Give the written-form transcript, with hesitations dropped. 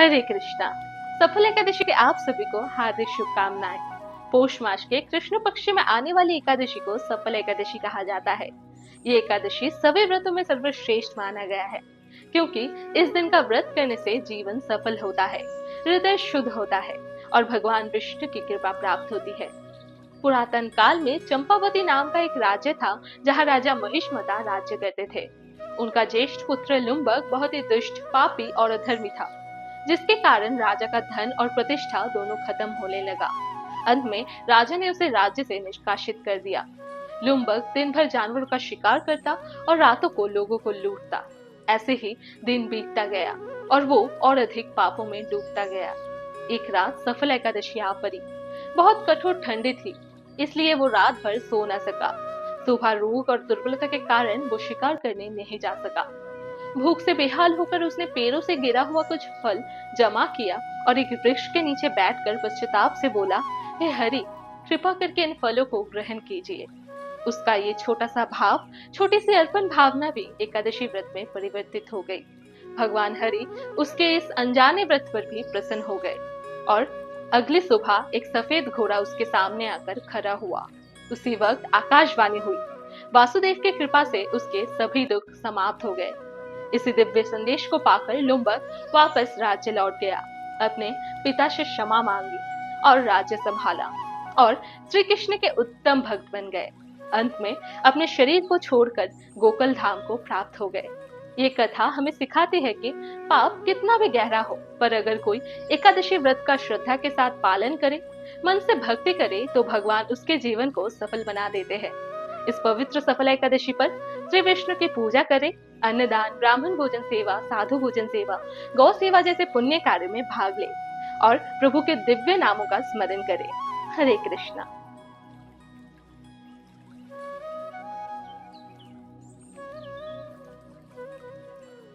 हरे कृष्णा। सफल एकादशी के आप सभी को हार्दिक शुभकामनाएं। पौष मास के कृष्ण पक्ष में आने वाली एकादशी को सफल एकादशी कहा जाता है। ये एकादशी सभी व्रतों में सर्वश्रेष्ठ माना गया है, क्योंकि इस दिन का व्रत करने से जीवन सफल होता है, हृदय शुद्ध होता है और भगवान विष्णु की कृपा प्राप्त होती है। पुरातन काल में चंपावती नाम का एक राज्य था, जहाँ राजा महिष्मता राज्य करते थे। उनका ज्येष्ठ पुत्र लुम्बक बहुत ही दुष्ट, पापी और अधर्मी था, जिसके कारण राजा का धन और प्रतिष्ठा दोनों खत्म होने लगा। अंत में राजा ने उसे राज्य से निष्कासित कर दिया। लुम्बक दिन भर जानवरों का शिकार करता और रातों को लोगों को लूटता। ऐसे ही दिन बीतता गया और वो और अधिक पापों में डूबता गया। एक रात सफल एकादशी आ पड़ी। बहुत कठोर ठंडी थी, इसलिए वो रात भर सो न सका। सुबह रोग और दुर्बलता के कारण वो शिकार करने नहीं जा सका। भूख से बेहाल होकर उसने पेड़ों से गिरा हुआ कुछ फल जमा किया और एक वृक्ष के नीचे बैठकर पश्चाताप से बोला, हे हरि, कृपा करके इन फलों को ग्रहण कीजिए। उसका ये छोटा सा भाव, छोटी सी अर्पण भावना भी एकादशी व्रत में परिवर्तित हो गई। भगवान हरि उसके इस अनजाने व्रत पर भी प्रसन्न हो गए और अगली सुबह एक सफेद घोड़ा उसके सामने आकर खड़ा हुआ। उसी वक्त आकाशवाणी हुई। वासुदेव की कृपा से उसके सभी दुख समाप्त हो गए। इसी दिव्य संदेश को पाकर लुम्बक वापस राज्य लौट गया, अपने पिता से क्षमा मांगी और राज्य संभाला और श्री कृष्ण के उत्तम भक्त बन गए। अंत में अपने शरीर को छोड़कर गोकुल धाम को प्राप्त हो गए। ये कथा हमें सिखाती है कि पाप कितना भी गहरा हो, पर अगर कोई एकादशी व्रत का श्रद्धा के साथ पालन करे, मन से भक्ति करे, तो भगवान उसके जीवन को सफल बना देते हैं। इस पवित्र सफल एकादशी पर श्री विष्णु की पूजा करें, अन्नदान, ब्राह्मण भोजन सेवा, साधु भोजन सेवा, गौ सेवा जैसे पुण्य कार्य में भाग ले और प्रभु के दिव्य नामों का स्मरण करें। हरे कृष्णा।